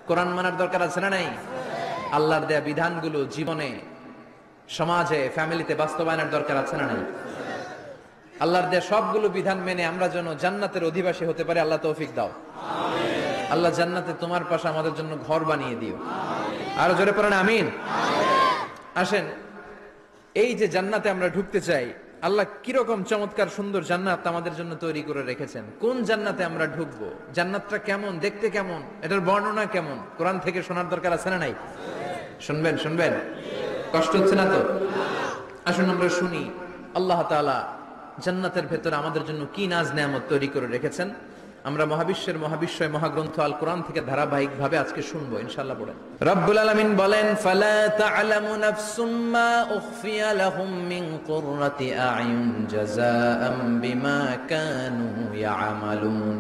কোরআন মানার দরকার আছে না নাই? আল্লাহর দেয়া বিধানগুলো জীবনে, সমাজে, ফ্যামিলিতে বাস্তবায়নের দরকার আছে না নাই? আল্লাহর দেয়া সবগুলো বিধান মেনে আমরা যেন জান্নাতের অধিবাসী হতে পারি, আল্লাহ তৌফিক দাও। আল্লাহ জান্নাতে তোমার পাশে আমাদের জন্য ঘর বানিয়ে দিও। আরো জোরে পড়েন আমিন। আসেন, এই যে জান্নাতে আমরা ঢুকতে চাই, আল্লাহ কিরকম চমৎকার সুন্দর জান্নাত আমাদের জন্য তৈরি করে রেখেছেন। কোন জান্নাতে আমরা ঢুকবো, জান্নাতটা কেমন, দেখতে কেমন, এটার বর্ণনা কেমন, কোরআন থেকে শোনার দরকার আছে না নাই? শুনবেন শুনবেন, কষ্ট হচ্ছে না তো? আসুন আমরা শুনি আল্লাহ তাআলা জান্নাতের ভেতরে আমাদের জন্য কি নাজ নেয়ামত তৈরি করে রেখেছেন। আমরা মহাবিশ্বের মহাবিশ্বয় মহাগ্রন্থ আল কোরআন থেকে ধারাবাহিক ভাবে আজকে শুনবো ইনশাআল্লাহ। পড়েন। রব্বুল আলামিন বলেন, ফালা তা'লামু নাফসুম মা উখফিয়া লাহুম মিন কুররাতি আ'য়ুন জাযাআম বিমা কানু ইয়া'মালুন।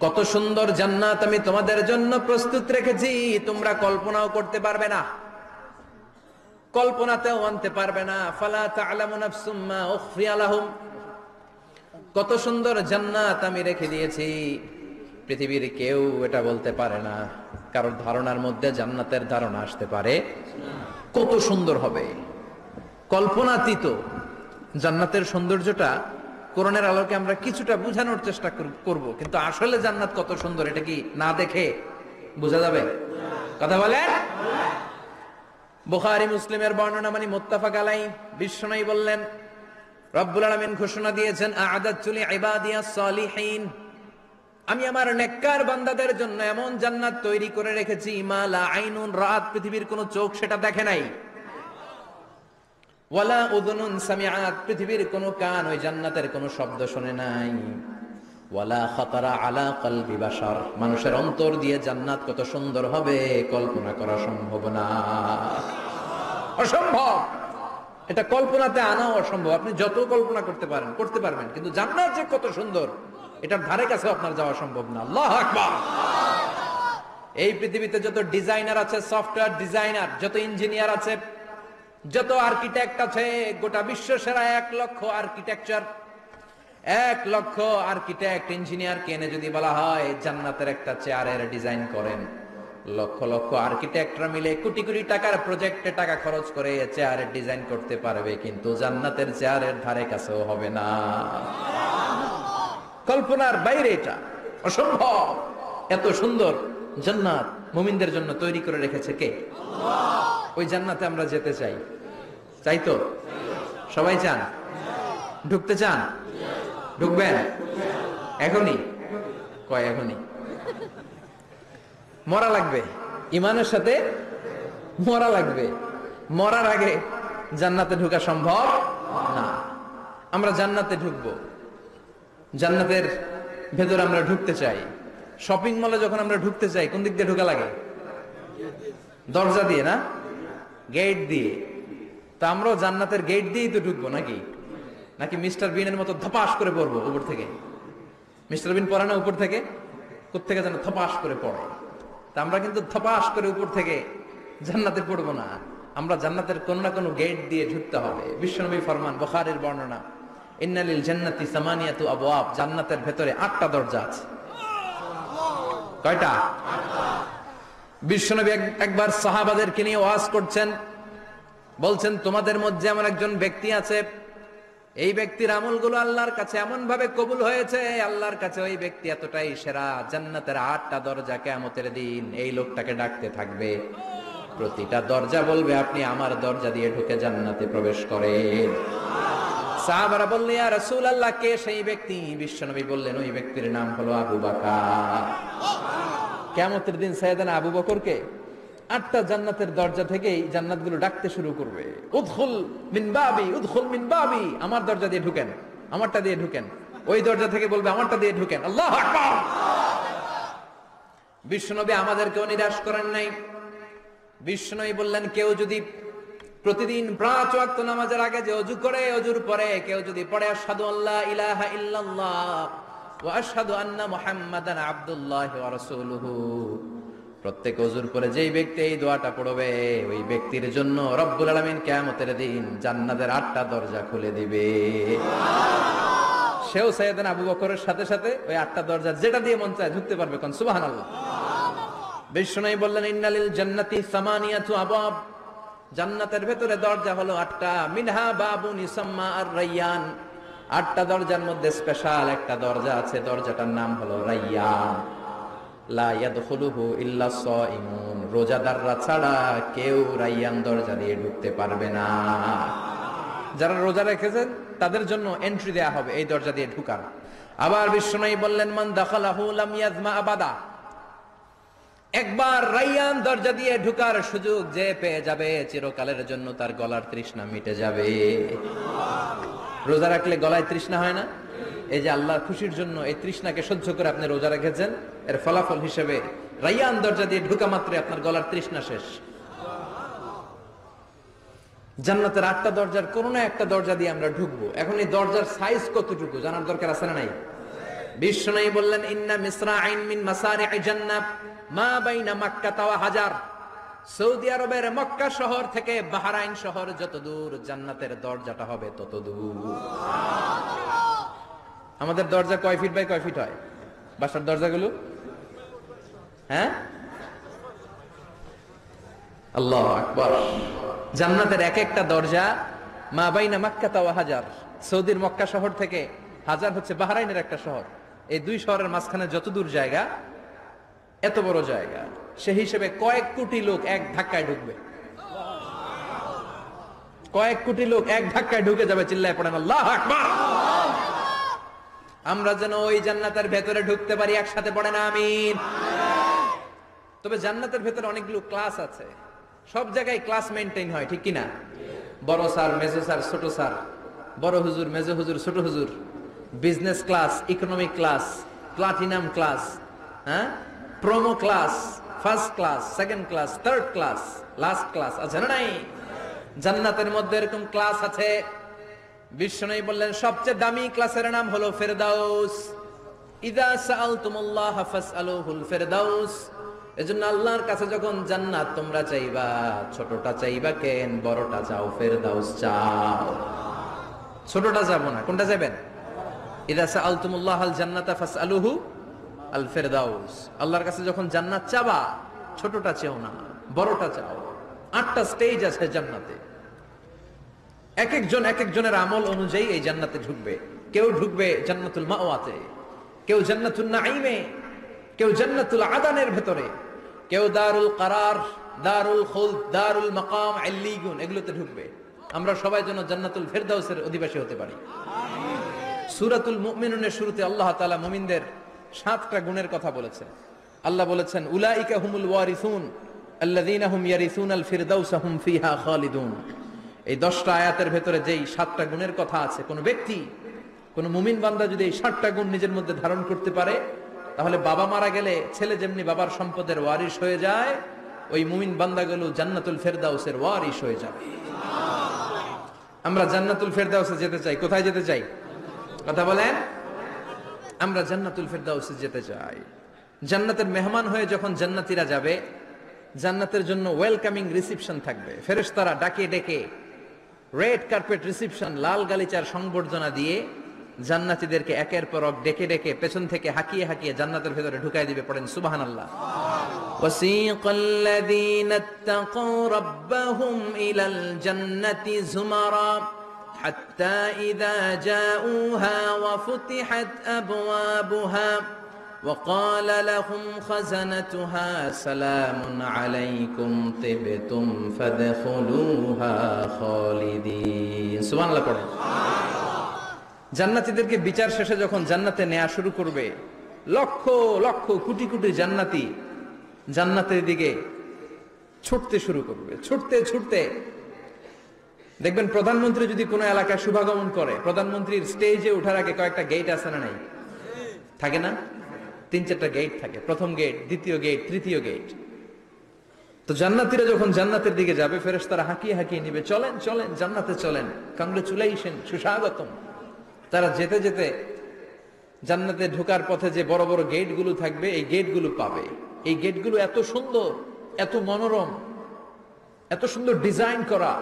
কত সুন্দর জান্নাত আমি তোমাদের জন্য প্রস্তুত রেখেছি, তোমরা কল্পনাও করতে পারবে না, কল্পনাতেও আনতে পারবে না। ফালা তা'লামু নাফসুম মা উখফিয়া লাহুম, কত সুন্দর জান্নাত আমি রেখে দিয়েছি, পৃথিবীর কেউ এটা বলতে পারে না। কারোর ধারণার মধ্যে জান্নাতের ধারণা আসতে পারে কত সুন্দর হবে, কল্পনাতীত। জান্নাতের সৌন্দর্যটা কোরআনের আলোকে আমরা কিছুটা বোঝানোর চেষ্টা করব, কিন্তু আসলে জান্নাত কত সুন্দর এটা কি না দেখে বোঝা যাবে? কথা বলেন। বুখারী মুসলিমের বর্ণনা মানে মুত্তাফাক আলাইহি, বিশ্বনবী বললেন, রব্বুল আলামিন ঘোষণা দিয়েছেন, আ'আদাতু লিইবাদিয়াস সালিহিন, আমি আমার নেককার বান্দাদের জন্য এমন জান্নাত তৈরি করে রেখেছি, মা লা আইনুন রাআত, পৃথিবীর কোন চোখ সেটা দেখে নাই, ওয়ালা উযুনুন সামিআত, পৃথিবীর কোন কান ওই জান্নাতের কোন শব্দ শুনে নাই, ওয়ালা খাতারা আলা কলবি বাশার, মানুষের অন্তর দিয়ে জান্নাত কত সুন্দর হবে কল্পনা করা সম্ভব না, অসম্ভব। এটা কল্পনাতে আনাও অসম্ভব। আপনি যত কল্পনা করতে পারেন, করতে পারবেন, কিন্তু জান্নাত যে কত সুন্দর এটার ধারে কাছে আপনার যাওয়া সম্ভব না। আল্লাহু আকবার। এই পৃথিবীতে যত ডিজাইনার আছে, সফটওয়্যার ডিজাইনার, যত ইঞ্জিনিয়ার আছে, যত আর্কিটেক্ট আছে, গোটা বিশ্ব সেরা 1 লক্ষ আর্কিটেকচার, 1 লক্ষ আর্কিটেক্ট ইঞ্জিনিয়ার কেনে যদি বলা হয় জান্নাতের একটা চেয়ারের ডিজাইন করেন, লক্ষ লক্ষ আর্কিটেক্টরা মিলে কোটি কোটি টাকার প্রজেক্টে টাকা খরচ করে চেয়ারের ডিজাইন করতে পারবে, কিন্তু জান্নাতের চেয়ারের ধারে কাছেও হবে না। কল্পনার বাইরে, এটা অসম্ভব। এত সুন্দর জান্নাত মুমিনদের জন্য তৈরি করে রেখেছে কে? আল্লাহ। ওই জান্নাতে আমরা যেতে চাই, চাই তো? সবাই চান? ঢুকতে চান? ঢুকবেন এখনই? কয় এখনই? মরা লাগবে, ইমানের সাথে মরা লাগবে। মরার আগে জান্নাতে ঢোকা সম্ভব না। আমরা জান্নাতে ঢুকবো, জান্নাতের ভেতর আমরা ঢুকতে চাই। শপিং মলে যখন আমরা ঢুকতে চাই কোন দিক দিয়ে ঢোকা লাগে? দরজা দিয়ে না, গেট দিয়ে। তা আমরাও জান্নাতের গেট দিয়েই তো ঢুকবো নাকি? নাকি মিস্টার বিনের মতো ধপাস করে পড়বো উপর থেকে? মিস্টার বিন পড়ে না উপর থেকে? কোত্থেকে যেন ধপাস করে পড়ে। তা আমরা কিন্তু ধপাস করে উপর থেকে জান্নাতে পড়বো না, আমরা জান্নাতের কোন না কোনো গেট দিয়ে ঢুকতে হবে। বিশ্বনবী ফরমান, বুখারীর বর্ণনা, ইন্নালিল জান্নাতি সামানিয়াতু আবওয়াব, জান্নাতের ভেতরে 8টা দরজা আছে। কয়টা? বিশ্বনবী একবার সাহাবাদেরকে নিয়ে ওয়াজ করছেন, বলছেন, তোমাদের মধ্যে এমন একজন ব্যক্তি আছে, এই ব্যক্তির আমলগুলো আল্লাহর কাছে এমন ভাবে কবুল হয়েছে, আল্লাহর কাছে ওই ব্যক্তি এতটাই সেরা, জান্নাতের 8টা দরজা কিয়ামতের দিন এই লোকটাকে ডাকতে থাকবে। প্রতিটা দরজা বলবে, আপনি আমার দরজা দিয়ে ঢুকে জান্নাতে প্রবেশ করেন। সাহাবারা বললেন, ইয়া রাসূলুল্লাহ, কে সেই ব্যক্তি? বিশ্বনবী বললেন, ওই ব্যক্তির নাম হলো আবু বকর। কিয়ামতের দিন সাইয়েদনা আবু বকরকে 8টা জান্নাতের দরজা থেকেই জান্নাতগুলো ডাকতে শুরু করবে, উদখুল মিন বাবি, উদখুল মিন বাবি, আমার দরজা দিয়ে ঢুকেন, আমারটা দিয়ে ঢুকেন। ওই দরজা থেকে বলবে, আমারটা দিয়ে ঢুকেন। আল্লাহু আকবার। বিশ্বনবী আমাদেরকেও নিরাশ করেন নাই। বিশ্বনবী বললেন, কেউ যদি প্রতিদিন 5 ওয়াক্ত নামাজের আগে যে ওযু করে, ওযুর পরে কেউ যদি পড়ে আশহাদু আল্লা ইলাহা ইল্লাল্লাহ ওয়া আশহাদু আন্না মুহাম্মাদান আবদুল্লাহি ওয়া রাসূলুহু, প্রত্যেক ওযুর পরে যেই ব্যক্তি এই দোয়াটা পড়বে, ওই ব্যক্তির জন্য রব্বুল আলামিন কিয়ামতের দিন জান্নাতের 8টা দরজা খুলে দিবে। সেও সাইয়েদনা আবু বকরের সাথে সাথে ওই 8টা দরজা যেটা দিয়ে মন চায় ঢুকতে পারবে। কোন সুবহানাল্লাহ। বিষ্ণু বললেন ইন্নালিল জান্নাতি সামানিয়াতু আবাব, জান্নাতের ভেতরে দরজা হলো 8টা। মিনহা বাবুন ইউসাম্মা আর-রায়্যান, 8টা দরজার মধ্যে স্পেশাল একটা দরজা আছে, দরজাটার নাম হলো রায়্যান। লা ইয়াদখুলুহু ইল্লা সাইমুন, রোজাদাররা ছাড়া কেউ রায়্যান দরজা দিয়ে ঢুকতে পারবে না। যারা রোজা রেখেছেন তাদের জন্য এন্ট্রি দেয়া হবে এই দরজা দিয়ে ঢুকার। আবার বিষ্ণু বললেন মান দাখালাহু লাম ইয়াজমা আবাদা, একবার রায়্যান দরজা দিয়ে ঢুকার সুযোগ যে পেয়ে যাবে চিরকালের জন্য তার গলার তৃষ্ণা মিটে যাবে। রোজা রাখলে গলায় তৃষ্ণা হয় না? এই যে আল্লাহর খুশির জন্য এই তৃষ্ণাকে সহ্য করে আপনি রোজা রেখেছেন, এর ফলাফল হিসেবে রায়্যান দরজা দিয়ে ঢুকা মাত্র আপনার গলার তৃষ্ণা শেষ। জান্নাতের 8টা দরজার কোন না একটা দরজা দিয়ে আমরা ঢুকবো। এখন এই দরজার সাইজ কতটুকু জানার দরকার আছে না নাই? বিষ্ণু বললেন ইন্না মিসরাইন মিন মাসারি'i জান্নাহ মা বাইনা মাক্কা ওয়া হাজার, সৌদি আরবের মক্কা শহর থেকে বাহরাইন শহর যত দূর, জান্নাতের দরজাটা হবে তত দূর। আমাদের দরজা কয় ফিট বাই কয় ফিট হয় বাসার দরজাগুলো? হ্যাঁ, আল্লাহু আকবার। জান্নাতের এক একটা দরজা মা বাইনা মাক্কা ওয়া হাজার, সৌদির মক্কা শহর থেকে হাজার হচ্ছে বাহরাইনের একটা শহর, এই দুই শহরের মাঝখানে যত দূর জায়গা, এত বড় জায়গা, সেই হিসেবে কয়েক কোটি লোক এক ধাক্কায় ঢুকবে। কয়েক কোটি লোক এক ধাক্কায় ঢুকে যাবে। চিল্লায় পড়েন আল্লাহু আকবার। আমরা যেন ওই জান্নাতের ভেতরে ঢুকতে পারি, একসাথে পড়েন আমিন। তবে জান্নাতের ভেতরে অনেকগুলো ক্লাস আছে, সব জায়গায় ক্লাস মেইনটেইন হয়, ঠিক কিনা? বড় স্যার, মেজো স্যার, ছোট স্যার, বড় হুজুর, মেজো হুজুর, ছোট হুজুর, business class, economic class, platinum class, হ্যাঁ, promo class, first class, second class, third class, last class আছে না নাই? জান্নাতের মধ্যে এরকম ক্লাস আছে। বিষ্ণু বললেন সবচেয়ে দামি ক্লাসের নাম হলো ফেরদাউস। ইযা সাআলতুমুল্লাহ ফাসআলুহুল ফেরদাউস, এজন্য আল্লাহর কাছে যখন জান্নাত তোমরা চাইবা, ছোটটা চাইবা কেন, বড়টা চাও, ফেরদাউস চাও। ছোটটা যাবো না, কোনটা যাবেন? ইযা সাআলতুমুল্লাহ আল জান্নাতা ফাসআলুহু আল ফেরদাউস, আল্লাহর কাছে যখন জান্নাত চাবা ছোটটা চাও না, বড়টা চাও। 8টা স্টেজ আছে জান্নাতে, এক একজন এক একজনের আমল অনুযায়ী এই জান্নাতে ঢুকবে। কেউ ঢুকবে জান্নাতুল মাওয়াতে, কেউ জান্নাতুল নাঈমে, কেউ জান্নাতুল আদানের ভেতরে, কেউ দারুল কারার, দারুল খুলদ, দারুল মাকাম, আল্লিগুন, এগুলোতে ঢুকবে। আমরা সবাই যেন জান্নাতুল ফেরদাউসের অধিবাসী হতে পারি। সূরাতুল মুমিনুনের শুরুতে আল্লাহ তাআলা মুমিনদের 7টা গুণের কথা বলেছেন। আল্লাহ বলেছেন উলাইকা হুমুল ওয়ারিসুন আল্লাযীনা হুম ইয়ারিসুনাল ফিরদাউসা হুম ফিহা খালিদুন। এই 10টা আয়াতের ভেতরে যেই 7টা গুণের কথা আছে, কোন ব্যক্তি, কোন মুমিন বান্দা যদি এই 7টা গুণ নিজের মধ্যে ধারণ করতে পারে, তাহলে বাবা মারা গেলে ছেলে যেমনি বাবার সম্পদের ওয়ারিশ হয়ে যায়, ওই মুমিন বান্দাগুলো জান্নাতুল ফেরদাউসের ওয়ারিশ হয়ে যাবে। আমরা জান্নাতুল ফেরদাউসে যেতে চাই। কোথায় যেতে চাই? কথা বলেন। আমরা জান্নাতুল ফেরদাউসে যেতে চাই। জান্নাতের মেহমান হয়ে যখন জান্নাতীরা যাবে, জান্নাতের জন্য ওয়েলকামিং রিসিপশন থাকবে। ফেরেশতারা ডাকে ডেকে রেড কার্পেট রিসিপশন, লাল গালিচার সংবর্ধনা দিয়ে জান্নাতীদেরকে একের পর এক ডেকে ডেকে পেছন থেকে হাঁকিয়ে হাঁকিয়ে জান্নাতের ভেতরে ঢুকাই দিবে। পড়েন সুবহানাল্লাহ। ওয়াসিকাল্লাযীনা ইত্তাকাউ রাব্বাহুম ইলাল জান্নাতি যুমারা হাত্তা ইযা জাউহা ওয়া ফুতিহাত আবওয়াবুহা وقال لهم خزنتها سلام عليكم طبتم فادخلوها خالدين। সুবহানাল্লাহ পড়েন। জান্নাতীদেরকে বিচার শেষে যখন জান্নাতে নেওয়া শুরু করবে, লক্ষ লক্ষ কোটি কোটি জান্নাতি জান্নাতের দিকে ছুটতে শুরু করবে। ছুটতে ছুটতে দেখবেন প্রধানমন্ত্রী যদি কোনো এলাকায় শুভাগমন করে, প্রধানমন্ত্রীর স্টেজে ওঠার আগে কয়েকটা গেট আছে না নাই? থাকে না? 3-4টা গেট থাকে। প্রথম গেট, দ্বিতীয় গেট, তৃতীয় গেট। তো জান্নাতীরা যখন জান্নাতের দিকে যাবে, ফেরেশতারা হাঁকিয়ে হাঁকিয়ে নিবে, চলেন চলেন জান্নাতে চলেন, কংগ্রেচুলেশন, সুস্বাগতম। তারা যেতে যেতে জান্নাতে ঢোকার পথে যে বড় বড় গেটগুলো থাকবে, এই গেটগুলো পাবে। এই গেটগুলো এত সুন্দর, এত মনোরম, এত সুন্দর ডিজাইন করা,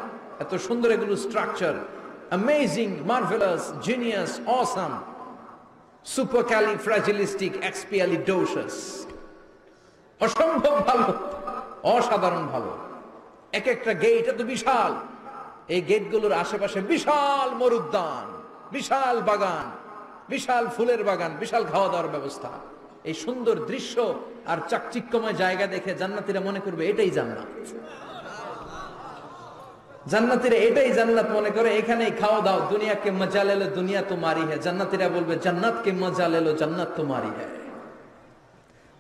এত সুন্দর এগুলো structure, amazing, marvellous, genius, awesome, supercalifragilisticexpialidocious. অসম্ভব ভালো, অসাধারণ ভালো। এক একটা গেট এত বিশাল, এই গেটগুলোর আশেপাশে বিশাল মরুদ্যান, বিশাল বাগান, বিশাল ফুলের বাগান, বিশাল খাওয়া দাওয়ার ব্যবস্থা। এই সুন্দর দৃশ্য আর চাকচিক্যময় জায়গা দেখে জান্নাতীরা মনে করবে এটাই জান্নাত। জান্নাতীরা এটাই জান্নাত মনে করে, এখানেই খাওয়া দাও। দুনিয়া কে মজা লেলো দুনিয়া তোমারি হ্যায়। জান্নাতীরা বলবে জান্নাত কে মজা লেলো জান্নাত তোমারি হ্যায়।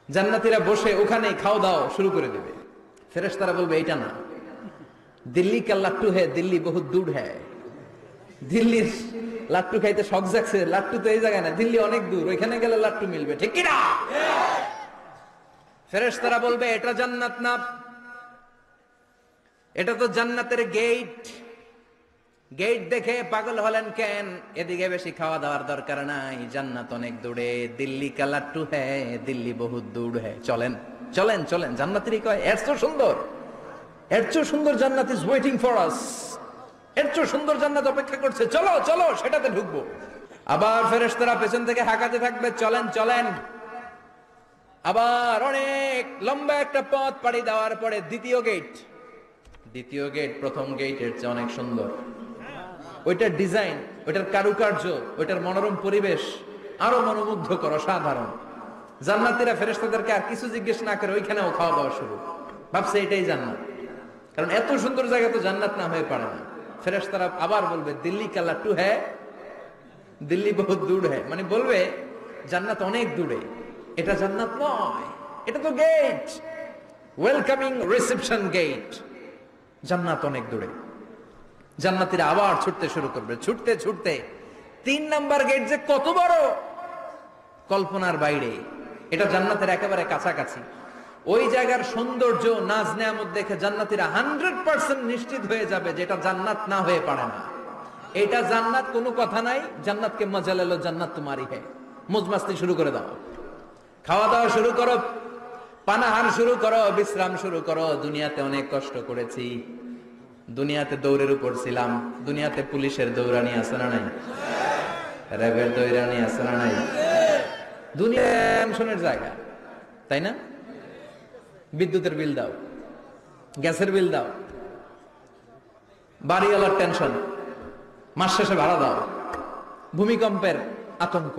জান্নাতীরা বসে ওখানেই খাওয়া দাও শুরু করে দেবে। ফেরেশতারা বলবে এটা না, দিল্লি কা লাট্টু হ্যায়, দিল্লি বহুত দূর হ্যায়। দিল্লির লাট্টু খাইতে শখ জাগছে, লাট্টু তো এই জায়গায় না, দিল্লি অনেক দূর, ওইখানে গেলে লাট্টু মিলবে, ঠিক কিনা? ফেরেশতারা বলবে এটা জান্নাত না, এটা তো জান্নাতের গেট। গেট দেখে পাগল হলেন কেন? এদিকে বেশি খাওয়া দাওয়ার দরকার নাই, জান্নাত অনেক দূরে। দিল্লি কা লাট্টু হ্যায়, দিল্লি বহুত দূর হ্যায়। চলেন চলেন চলেন। জান্নাতেরই কয় এর চেয়ে সুন্দর, এর চেয়ে সুন্দর জান্নাত ইজ ওয়েটিং ফর আস। এর চেয়ে সুন্দর জান্নাত অপেক্ষা করছে, চলো চলো সেটাতে ঢুকবো। আবার ফেরেশতারা পেছন থেকে হাঁকাতে থাকবে, চলেন চলেন। আবার অনেক লম্বা একটা পথ পাড়ি দেওয়ার পরে দ্বিতীয় গেট। দ্বিতীয় গেট প্রথম গেটের চেয়ে অনেক সুন্দর। ওইটার ডিজাইন, ওইটার কারুকার্য, ওইটার মনোরম পরিবেশ আরো মনোমুগ্ধকর, অসাধারণ। জান্নাতীরা ফেরেশতাদেরকে আর কিছু জিজ্ঞেস না করে ওইখানেও খাওয়া দাওয়া শুরু। ভাবছে এটাই জান্নাত, কারণ এত সুন্দর জায়গা তো জান্নাত না হয়ে পারে না। ফেরেশতারা আবার বলবে দিল্লি কা লাট্টু হ্যায়, দিল্লি বহুত দূর হ্যায়, মানে বলবে জান্নাত অনেক দূরে, এটা জান্নাত নয়, এটা তো গেট, ওয়েলকামিং রিসেপশন গেট। জান্নাত অনেক দূরে। জান্নাতীরা আবার ছুটতে শুরু করবে, ছুটতে ছুটতে 3 নাম্বার গেট যে কত বড়, কল্পনার বাইরে। এটা জান্নাতের একেবারে কাছাকাছি। ওই জায়গার সৌন্দর্য, নাজ নেয়ামত দেখে জান্নাতীরা 100% নিশ্চিত হয়ে যাবে যেটা জান্নাত না হয়ে পারে না। এটা জান্নাত, কোনো কথা নাই। জান্নাতকে মজা লেলো জান্নাত তোমারি হ্যায়। মজমাস্তি শুরু করে দাও, খাওয়া দাওয়া শুরু করো, পানাহার শুরু করো, বিশ্রাম শুরু করো। দুনিয়াতে অনেক কষ্ট করেছি, দুনিয়াতে দৌড়ের উপর ছিলাম, দুনিয়াতে পুলিশের দৌড়ানি আছে না নাই, র্যাবের দৌড়ানি আছে না নাই, দুনিয়া টেনশনের জায়গা, তাই না? বিদ্যুতের বিল দাও, গ্যাসের বিল দাও, বাড়িওয়ালার টেনশন, মাস শেষে ভাড়া দাও, ভূমিকম্পের আতঙ্ক,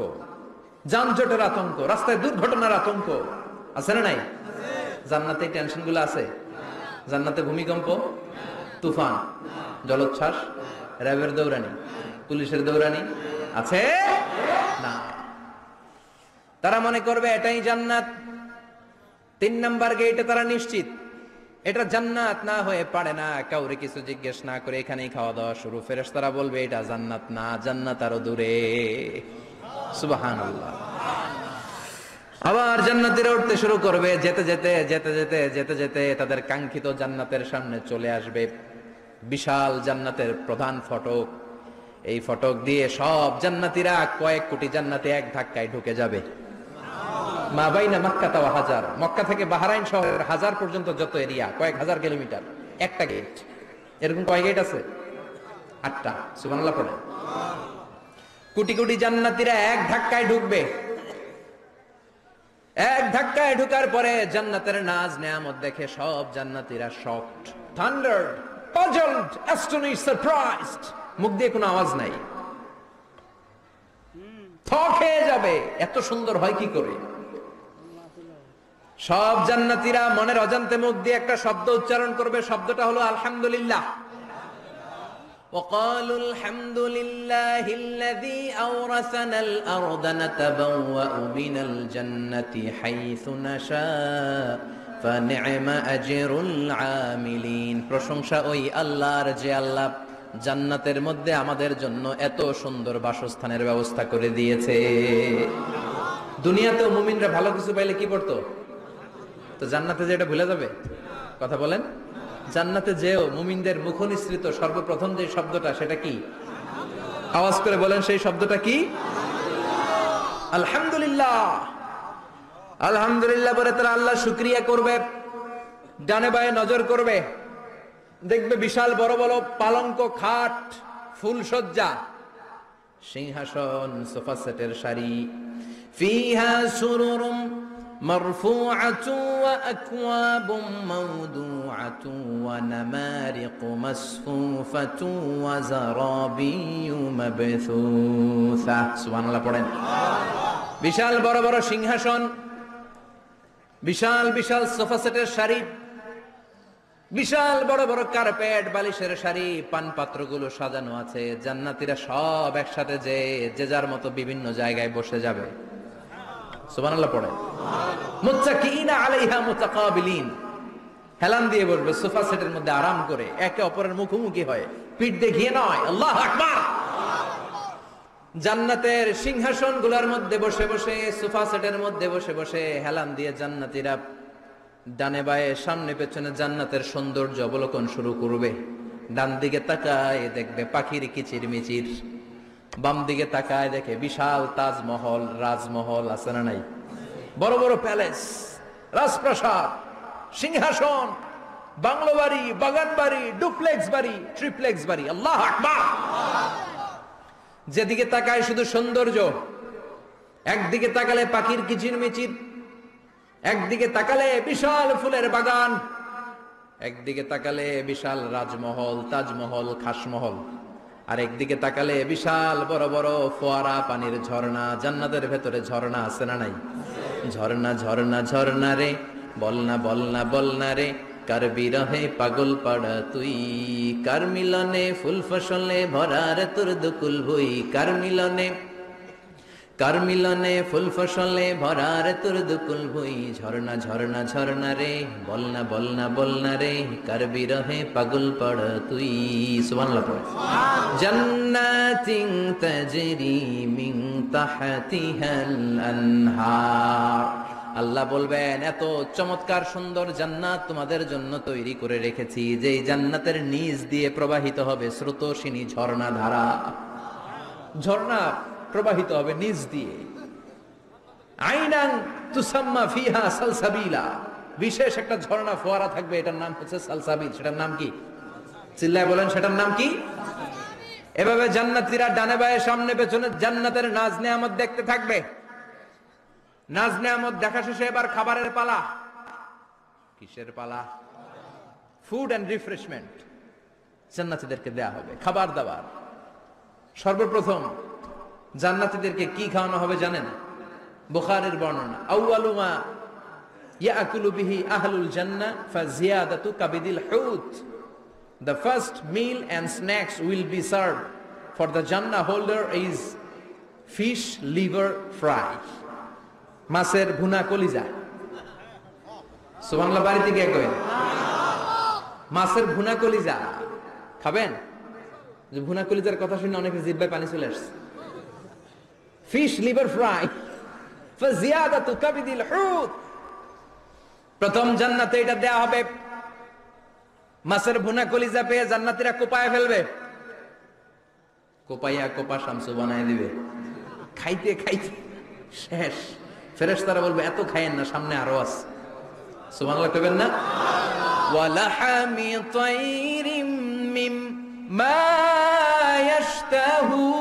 যানজটের আতঙ্ক, রাস্তায় দুর্ঘটনার আতঙ্ক আছে না নাই? জান্নাতে টেনশন গুলো আছে? জান্নাতে ভূমিকম্প, তুফান, জলোচ্ছ্বাস, র্যাবের দৌড়ানি, পুলিশের দৌড়ানি আছে না। তারা মনে করবে এটাই জান্নাত। 3 নাম্বার গেটে তারা নিশ্চিত এটা জান্নাত না হয়ে পারে না। কাউরে কিছু জিজ্ঞেস না করে এখানেই খাওয়া দাওয়া শুরু। ফেরেশতারা বলবে এটা জান্নাত না, জান্নাত আরো দূরে। সুবহানাল্লাহ। আবার জান্নাতীরা উঠতে শুরু করবে, যেতে যেতে যেতে যেতে যেতে যেতে তাদের কাঙ্ক্ষিত জান্নাতের সামনে চলে আসবে। বিশাল জান্নাতের প্রধান ফটক। এই ফটক দিয়ে সব জান্নাতীরা, কয়েক কোটি জান্নাতে এক ধাক্কায় ঢুকে যাবে। মা বাইনা মক্কা ওয়া হাজার, মক্কা থেকে বাহরাইন শহরের হাজার পর্যন্ত যত এরিয়া, কয়েক হাজার কিলোমিটার, একটা গেট। এরকম কয় গেট আছে? 8টা। সুবহানাল্লাহ পড়ে। কোটি কোটি জান্নাতীরা এক ধাক্কায় ঢুকবে। এক ধাক্কায় ঢুকার পরে জান্নাতের নাজ নেয়ামত দেখে সব জান্নাতীরা শকড, থান্ডার্ড, পাজলড, অ্যাস্টনিশড, সারপ্রাইজড। মুখ দিয়ে কোনো আওয়াজ নাই, থ খেয়ে যাবে, এত সুন্দর হয় কি করে। সব জান্নাতীরা মনের অজান্তে মুখ দিয়ে একটা শব্দ উচ্চারণ করবে, শব্দটা হলো আলহামদুলিল্লাহ। وقالوا الحمد لله الذي أورثنا الأرض نتبوأ من الجنة حيث نشاء فنعم أجر العاملين। প্রশংসা ওই আল্লাহর যে আল্লাহ জান্নাতের মধ্যে আমাদের জন্য এত সুন্দর বাসস্থানের ব্যবস্থা করে দিয়েছে। দুনিয়াতেও মুমিনরা ভালো কিছু পাইলে কি করতো? তো জান্নাতে যে এটা ভুলে যাবে? কথা বলেন। জান্নাতে যেও মুমিনদের মুখ নিঃসৃত সর্বপ্রথম যে শব্দটা, সেটা কি? আওয়াজ করে বলেন, সেই শব্দটা কি? আলহামদুলিল্লাহ। আলহামদুলিল্লাহ বলে তারা আল্লাহ শুকরিয়া করবে, ডানে বায়ে নজর করবে, দেখবে বিশাল বড় বড় পালঙ্ক, খাট, ফুলসজ্জা, সিংহাসন, সোফা সেটের সারি। ফিহা সুরুরুম মারফুআতু ওয়া আকওয়াবুম মাওদুআতু ওয়া নামারিকু মাসফুফাতু ওয়া যারাবিয়্যু মাবথুসা। সুবহানাল্লাহ পড়েন। বিশাল বড় বড় সিংহাসন, বিশাল বিশাল সোফা সেটের সারি, বিশাল বড় বড় কার্পেট, বালিশের সারি, পানপাত্রগুলো সাজানো আছে। জান্নাতীরা সব একসাথে যে যার মতো বিভিন্ন জায়গায় বসে যাবে। সুবহানাল্লাহ পড়ে। মুত্তাকিইনা আলাইহা মুতাকাবিলিন, হেলান দিয়ে বসবে সোফা সেটের মধ্যে আরাম করে, একে অপরের মুখোমুখি হয়ে, পিঠ দেখিয়ে নয়। আল্লাহু আকবার। জান্নাতের সিংহাসন গুলার মধ্যে বসে বসে, সোফা সেটের মধ্যে বসে বসে হেলান দিয়ে জান্নাতীরা ডানে বায়ে সামনে পেছনে জান্নাতের সৌন্দর্য অবলোকন শুরু করবে। ডান দিকে তাকায় দেখবে পাখির কিচিরমিচির, বাম দিকে তাকায় দেখে বিশাল তাজমহল, রাজমহল আছে না নাই? বড় বড় প্যালেস, রাজপ্রাসাদ, সিংহাসন, বাংলো বাড়ি, বাগান বাড়ি, ডুপ্লেক্স বাড়ি, ট্রিপ্লেক্স বাড়ি। আল্লাহু আকবার। যেদিকে তাকায় শুধু সৌন্দর্য। একদিকে তাকালে পাখির কিচিরমিচির, একদিকে তাকালে বিশাল ফুলের বাগান, একদিকে তাকালে বিশাল রাজমহল, তাজমহল, খাসমহল, আর একদিকে তাকালে বিশাল বড় বড় ফোয়ারা, পানির ঝর্ণা। জান্নাতের ভেতরে ঝর্ণা আছে না নাই? ঝর্ণা ঝর্ণা ঝর্ণা রে, বলনা বলনা বলনা রে, কার বিরহে পাগল পাড়া তুই, কার মিলনে ফুল ফসলে ভরা রে তোর দুকুল ভুই, কার মিলনে ফুল ফসলে ভরা রে তোর দুকুল ভুই। ঝর্ণা ঝর্ণা ঝর্ণা রে, বলনা বলনা বলনা রে, কার বিরহে পাগল পাড়া তুই। সুবহানাল্লাহ পড়ে। জান্নাতিন তাজরি মিন তাহতিহাল আনহার। আল্লাহ বলবেন, এত চমৎকার সুন্দর জান্নাত তোমাদের জন্য তৈরি করে রেখেছি, যেই জান্নাতের নিচ দিয়ে প্রবাহিত হবে স্রোতস্বিনী ঝর্ণা ধারা। ঝর্ণা প্রবাহিত হবে নিচ দিয়ে। আইনান তুসাম্মা ফিহা সালসাবিলা, বিশেষ একটা ঝর্ণা ফোয়ারা থাকবে, এটার নাম হচ্ছে সালসাবিল। সেটার নাম কি? চিল্লায় বলেন, সেটার নাম কি? এভাবে জান্নাতীরা ডানে বায়ে সামনে পেছনে জান্নাতের নাজ নেয়ামত দেখতে থাকবে। নাজ নেয়ামত দেখা শেষে এবার খাবারের পালা। কিসের পালা? ফুড এন্ড রিফ্রেশমেন্ট জান্নাতীদেরকে দেয়া হবে, খাবার দাবার। সর্বপ্রথম জান্নাতীদেরকে কি খাওয়ানো হবে জানেন? বুখারীর বর্ণনা, আউয়ালু মা ইয়াকুলু বিহি আহলুল জান্নাহ ফাজিয়াদাতু কাবিদিল হুত। The first meal and snacks will be served for the Jannah holder is fish liver fry, মাছের ভুনা কলিজা। সুবহানাল্লাহ। বাড়িতে গিয়ে কইন, মাছের ভুনা কলিজা খাবেন? যে ভুনা কলিজার কথা শুনে অনেকের জিহ্বায় পানি চলে আসছে। ফিশ লিভার ফ্রাই ফাজিয়াদাতু কাবিদিল হুত। প্রথম জান্নাতে এটা দেয়া হবে। মাছের ভুনা কলিজা পেয়ে জান্নাতীরা কোপায় ফেলবে, কোপাইয়া কোপা শামসু বানায় দিবে। খাইতে খাইতে শেষ। ফেরেশতারা বলবে, এত খাইয়েন না, সামনে আরো আছে। সুবহানাল্লাহ কইবেন না? ওয়ালাহামি তাইরিম মিম্মা ইয়াশতাহুন,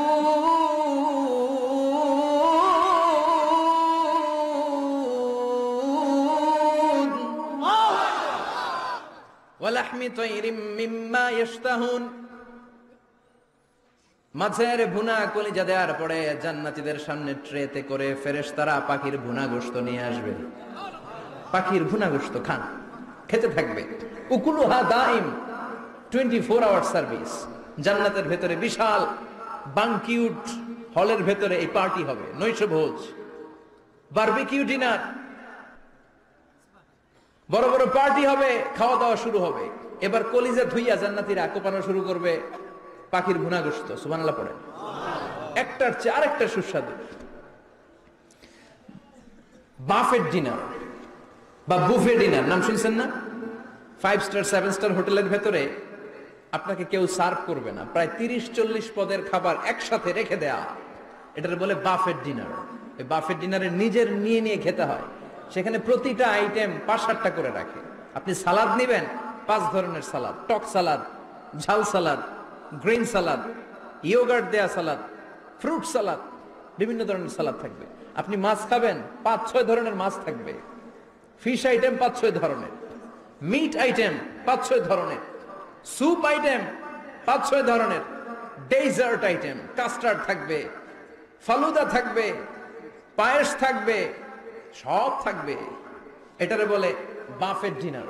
ওয়ালাহমি তাইরিম মিম্মা ইয়াশতাহুন। মাছের ভুনা কলিজা দেওয়ার পরে জান্নাতীদের সামনে ট্রেতে করে ফেরেশতারা পাখির ভুনা গোশত নিয়ে আসবে। পাখির ভুনা গোশত খান, খেতে থাকবে। উকুলুহা দাইম, 24 আওয়ার সার্ভিস। জান্নাতের ভেতরে বিশাল বানকিউট হলের ভেতরে এই পার্টি হবে, নৈশভোজ, বারবিকিউ ডিনার, বড় বড় পার্টি হবে, খাওয়া দাওয়া শুরু হবে। এবার কলিজা ধুইয়া জান্নাতীরা কোপানো শুরু করবে পাখির ভুনা গোশত। সুবহানাল্লাহ পড়েন। একটার চেয়ে আরেকটা সুস্বাদু। বাফেট ডিনার বা বুফে ডিনার নাম শুনছেন না? 5 স্টার 7 স্টার হোটেলের ভেতরে আপনাকে কেউ সার্ভ করবে না, প্রায় 30-40 পদের খাবার একসাথে রেখে দেয়া, এটার বলে বাফেট ডিনার। এই বাফেট ডিনারে নিজের নিয়ে নিয়ে খেতে হয়। সেখানে প্রতিটা আইটেম 5-7টা করে রাখে। আপনি সালাদ নিবেন, 5 ধরনের সালাদ, টক সালাদ, ঝাল সালাদ, গ্রিন সালাদ, ইয়োগার্ট দেয়া সালাদ, ফ্রুট সালাদ, বিভিন্ন ধরনের সালাদ থাকবে। আপনি মাছ খাবেন, 5-6 ধরনের মাছ থাকবে, ফিশ আইটেম 5-6 ধরনের, মিট আইটেম 5-6 ধরনের, স্যুপ আইটেম 5-6 ধরনের, ডেজার্ট আইটেম, কাস্টার্ড থাকবে, ফালুদা থাকবে, পায়েস থাকবে, সব থাকবে। এটারে বলে বাফেট ডিনার।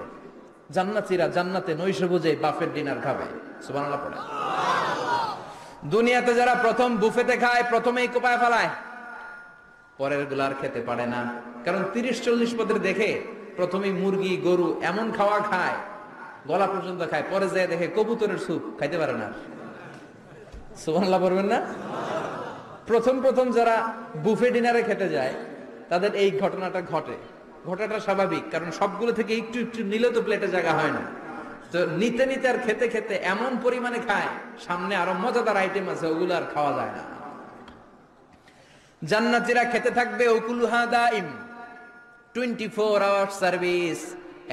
জান্নাতীরা জান্নাতে নৈশভোজে বাফেট ডিনার খাবে। সুবহানাল্লাহ পড়ে। দুনিয়াতে যারা প্রথম বুফেতে খায় প্রথমেই কোপায় ফেলায়, পরের গুলার খেতে পারে না। কারণ 30-40 পদের দেখে প্রথমেই মুরগি গরু এমন খাওয়া খায়, গলা পর্যন্ত খায়, পরে যায় দেখে কবুতরের স্যুপ খাইতে পারে না। সুবহানাল্লাহ পড়বেন না? প্রথম প্রথম যারা বুফে ডিনারে খেতে যায় তাদের এই ঘটনাটা ঘটে। ঘটাটা স্বাভাবিক, কারণ সবগুলো থেকে একটু একটু নিলে তো প্লেটে জায়গা হয় না। তো নিতে নিতে আর খেতে খেতে এমন পরিমাণে খায়, সামনে আরো মজাদার আইটেম আছে, ওগুলো আর খাওয়া যায় না। জান্নাতীরা খেতে থাকবে উকুলুহা দাইম, 24 আওয়ার সার্ভিস।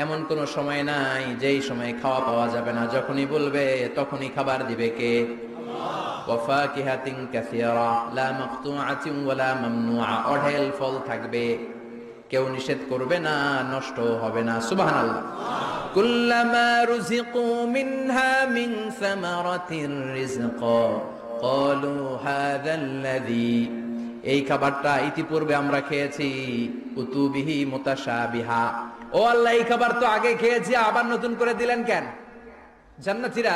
এমন কোন সময় নাই যেই সময় খাওয়া পাওয়া যাবে না। যখনই বলবে তখনই খাবার দিবে কে? ওয়াফাকিহাতিন কাসীরা লা মাকতুআতিন ওয়ালা মামনুআ। অঢেল ফল থাকবে, কেউ নিষেধ করবে না, নষ্ট হবে না। সুবহানাল্লাহ। কুল্লামা রুজিকু মিনহা মিন সামারাতির রিজকা ক্বালু হাযাল্লাযী, এই খাবারটা ইতিপূর্বে আমরা খেয়েছি, উতুবিহি মুতাশাবিহা। ও আল্লাহ, এই খাবার তো আগে খেয়েছি, আবার নতুন করে দিলেন কেন? জান্নাতীরা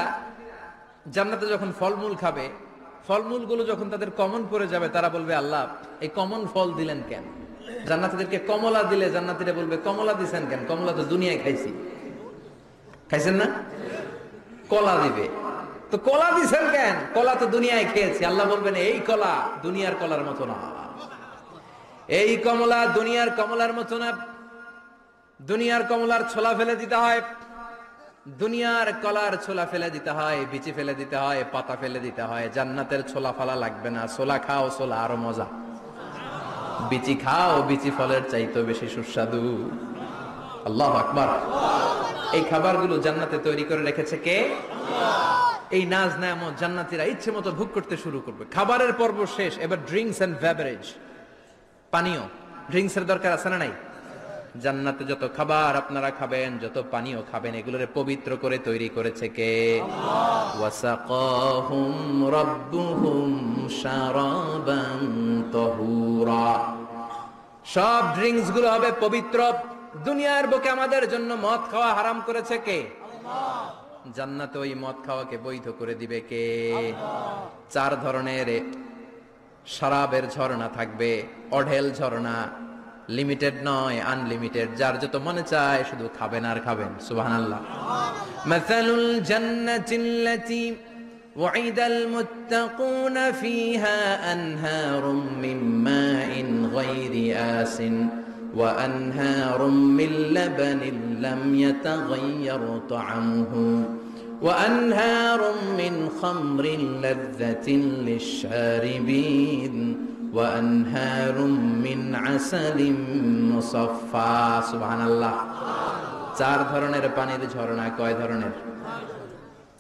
জান্নাতে যখন ফলমূল খাবে, ফলমূলগুলো যখন তাদের কমন পড়ে যাবে, তারা বলবে আল্লাহ এই কমন ফল দিলেন কেন? জান্নাতীদেরকে কমলা দিলে জান্নাতীরা বলবে কমলা দিছেন কেন? কমলা তো দুনিয়ায় খাইছি। খাইছেন না? কলা দিবে, তো কলা দিছেন কেন? কলা তো দুনিয়ায় খেয়েছি। আল্লাহ বলবেন এই কলা দুনিয়ার কলার মতো না, এই কমলা দুনিয়ার কমলার মতো না। দুনিয়ার কমলার ছোলা ফেলে দিতে হয়, দুনিয়ার কলার ছোলা ফেলে দিতে হয়, বিচি ফেলে দিতে হয়, পাতা ফেলে দিতে হয়। জান্নাতের ছোলা ফালা লাগবে না। ছোলা খাও, ছোলা আরো মজা। বিচি খাও, বিচি ফলের চাইতে বেশি সুস্বাদু। আল্লাহু আকবার। এই খাবারগুলো জান্নাতে তৈরি করে রেখেছে কে? এই নাজ নেয়ামত জান্নাতীরা ইচ্ছে মতো ভোগ করতে শুরু করবে। খাবারের পর্ব শেষ, এবার ড্রিঙ্কস এন্ড বেভারেজ, পানীয়। ড্রিঙ্কস এর দরকার আছে না নাই? জান্নাতে যত খাবার আপনারা খাবেন, যত পানীয় খাবেন, এগুলোরে পবিত্র করে তৈরি করেছে কে? ওয়াসাকাহুম রাব্বুহুম শারাবান তাহুরা। সব ড্রিঙ্কস গুলো হবে পবিত্র। দুনিয়ার বুকে আমাদের জন্য মদ খাওয়া হারাম করেছে কে? জান্নাতে ওই মদ খাওয়াকে বৈধ করে দিবে কে? 4 ধরনের শরাবের ঝর্ণা থাকবে, অঢেল ঝর্ণা, লিমিটেড নয়, আনলিমিটেড। যার যত মনে চায় শুধু খাবেন আর খাবেন। সুবহানাল্লাহ। মাসালুল জান্নাতিল্লাতী ওয়াইদাল মুত্তাকুনা ফীহা আনহারুম মিন মাইন গায়রি আসিন ওয়া আনহারুম মিন লাবানিন লাম ইয়াতাগায়্যার তা'আমুহু ওয়া আনহারুম মিন খামরিন লাযযাতিন লিশ-শারিবিন وأنهار من عسل مصفى سبحان الله। 4 ধরনের পানির ঝর্ণা। কয় ধরনের?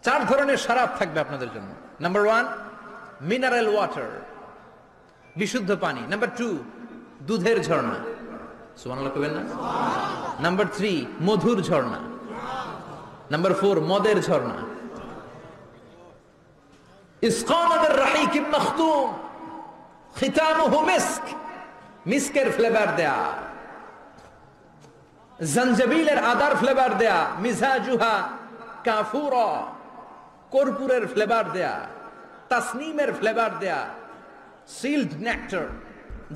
4 ধরনের শরাব থাকবে আপনাদের জন্য। নাম্বার 1 মিনারেল ওয়াটার, বিশুদ্ধ পানি। নাম্বার 2 দুধের ঝর্ণা। সুবহানাল্লাহ কইবেন না? নাম্বার 3 মধুর ঝর্ণা। নাম্বার 4 মদের ঝর্ণা। ইসকানা বির-রাহিকিম মাখতুম খিতামুহু মিস্ক, মিস্কের ফ্লেভার দেয়া। জঞ্জবিলের আদার ফ্লেভার দেয়া। মিজাজুহা কাফুরা, কর্পূরের ফ্লেভার দেয়া। তাসনিমের ফ্লেভার দেয়া। সিল্ড নেক্টার,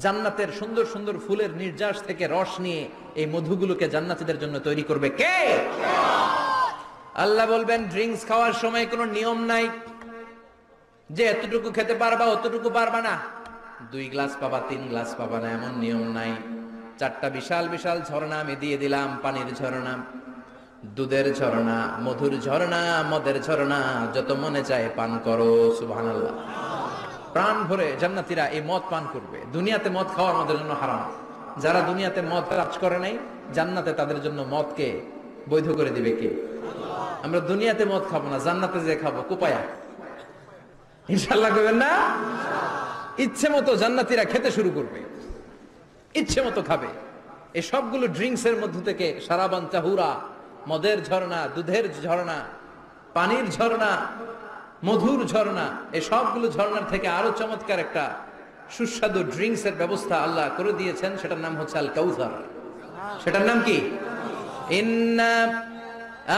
জান্নাতের সুন্দর সুন্দর ফুলের নির্যাস থেকে রস নিয়ে এই মধুগুলোকে জান্নাতীদের জন্য তৈরি করবে কে? আল্লাহ বলবেন ড্রিঙ্কস খাওয়ার সময় কোনো নিয়ম নাই যে এতটুকু খেতে পারবা অতটুকু পারবা না, 2 গ্লাস পাবা 3 গ্লাস পাবা না, এমন নিয়ম নাই। 4টা বিশাল বিশাল ঝর্ণা আমি দিয়ে দিলাম। পানির ঝর্ণা, দুধের ঝর্ণা, মধুর ঝর্ণা, মদের ঝর্ণা। যত মনে চায় পান করো। সুবহানাল্লাহ। প্রাণ ভরে জান্নাতীরা এই মদ পান করবে। দুনিয়াতে মদ খাওয়া আমাদের জন্য হারাম। যারা দুনিয়াতে মদ কাজ করে নাই, জান্নাতে তাদের জন্য মদকে বৈধ করে দিবে কে? আমরা দুনিয়াতে মদ খাবো না, জান্নাতে যে খাবো কোপায়া। ইনশাআল্লাহ কইবেন না? ইচ্ছে মতো জান্নাতীরা খেতে শুরু করবে। ইচ্ছে মতো খাবে। এই সবগুলো ড্রিঙ্কস এর মধ্য থেকে সারাবান চাহুরা, মদের ঝর্ণা, দুধের ঝর্ণা, পানির ঝর্ণা, মধুর ঝর্ণা, এই সবগুলো ঝর্ণার থেকে আরো চমৎকার একটা সুস্বাদু ড্রিঙ্কস এর ব্যবস্থা আল্লাহ করে দিয়েছেন। সেটার নাম হচ্ছে আল কাউসার। সেটার নাম কি? ইন্না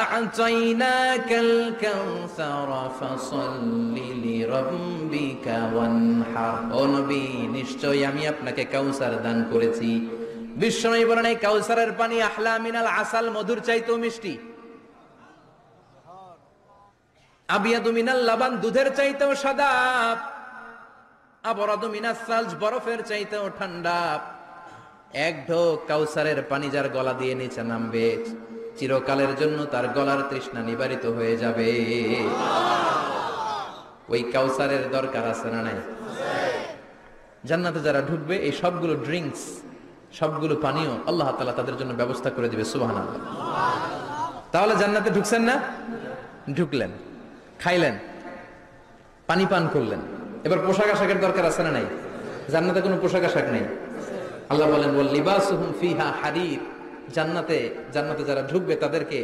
আ'তাইনাকাল কাউসার ফাসাল্লি লিরাব্বিকা ওয়ানহার। ও নবী, নিশ্চয়ই আমি আপনাকে কাউসার দান করেছি। বিশ্বনবী বলেন, এই কাউসারের পানি আহলা মিনাল আসাল, মধুর চাইতেও মিষ্টি। আবিয়াদু মিনাল লাবান, দুধের চাইতেও সাদা। আবরাদু মিনাস সালজ, বরফের চাইতেও ঠান্ডা। এক ঢোক কাউসারের পানি যার গলা দিয়ে নিচে নামবে, চিরকালের জন্য তার গলার তৃষ্ণা নিবারিত হয়ে যাবে। ওই কাউসারের দরকার আছে না নাই? জান্নাতে যারা ঢুকবে এই সবগুলো ড্রিঙ্কস, সবগুলো পানীয় আল্লাহ তাআলা তাদের জন্য ব্যবস্থা করে দিবে। সুবহানাল্লাহ। তাহলে জান্নাতে ঢুকছেন না? ঢুকলেন, খাইলেন, পানি পান করলেন, এবার পোশাক আশাকের দরকার আছে না নাই? জান্নাতে কোনো পোশাক আশাক নেই। আল্লাহ বলেন, ওয়াল লিবাসুহুম ফিহা হারির। জান্নাতে যারা ঢুকবে তাদেরকে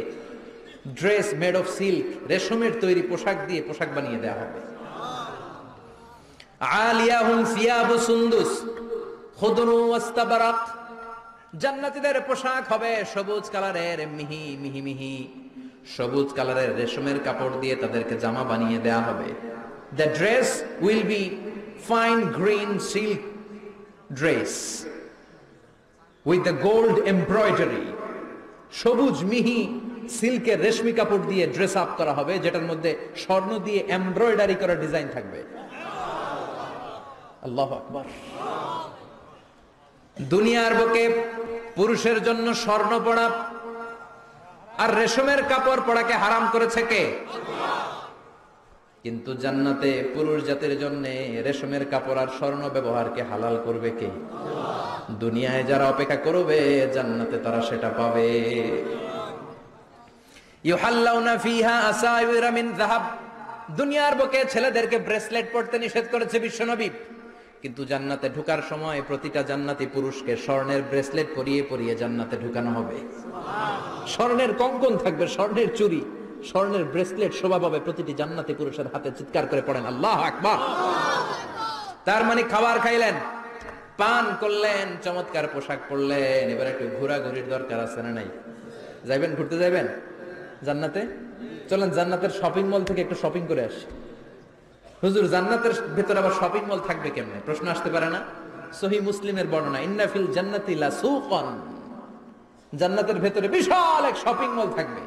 ড্রেস মেড অফ সিল্ক, রেশমের তৈরি পোশাক দিয়ে পোশাক বানিয়ে দেওয়া হবে। আলিয়াহুম সিয়াবু সুন্দুস খুদরু ওয়াস্তাবরাক। জান্নাতীদের পোশাক হবে সবুজ কালারের, মিহি মিহি মিহি সবুজ কালারের রেশমের কাপড় দিয়ে তাদেরকে জামা বানিয়ে দেওয়া হবে। The dress will be fine green silk dress with the gold embroidery. সবুজ মিহি সিল্কের রেশমি কাপড় দিয়ে ড্রেস আপ করা হবে, যেটার মধ্যে স্বর্ণ দিয়ে এমব্রয়ডারি করা ডিজাইন থাকবে। আল্লাহু আকবার। দুনিয়ার বুকে পুরুষের জন্য স্বর্ণ পরা আর রেশমের কাপড় পরাকে হারাম করেছে কে? কিন্তু জান্নাতে পুরুষ জাতির জন্য রেশমের কাপড় আর স্বর্ণ ব্যবহারকে হালাল করবে কে? দুনিয়ায় যারা অপেক্ষা করবে জান্নাতে তারা সেটা পাবে। ইউহাল্লাউনা ফিহা আসাইরা মিন যাহাব। দুনিয়ার বুকে ছেলেদেরকে ব্রেসলেট পরতে নিষেধ করেছে বিশ্বনবী, কিন্তু জান্নাতে ঢোকার সময় প্রতিটা জান্নাতি পুরুষকে স্বর্ণের ব্রেসলেট পরিয়ে পরিয়ে জান্নাতে ঢুকানো হবে। স্বর্ণের কঙ্কন থাকবে, স্বর্ণের চুড়ি, স্বর্ণের ব্রেসলেট শোভা পাবে প্রতিটি জান্নাতি পুরুষের হাতে। চিৎকার করে পড়েন আল্লাহু আকবার। তার মানে খাবার খাইলেন, পান করলেন, চমৎকার পোশাক পরলেন, এবার একটু ঘোরাঘুরির দরকার আছে না নাই? যাইবেন, ঘুরতে যাইবেন জান্নাতে? চলেন জান্নাতের শপিং মল থেকে একটু শপিং করে আসি। হুজুর, জান্নাতের ভেতরে আবার শপিং মল থাকবে কেমনে? প্রশ্ন আসতে পারে না? সহিহ মুসলিমের বর্ণনা, ইন্না ফিল জান্নাতি লাসুকান। জান্নাতের ভেতরে বিশাল এক শপিং মল থাকবে।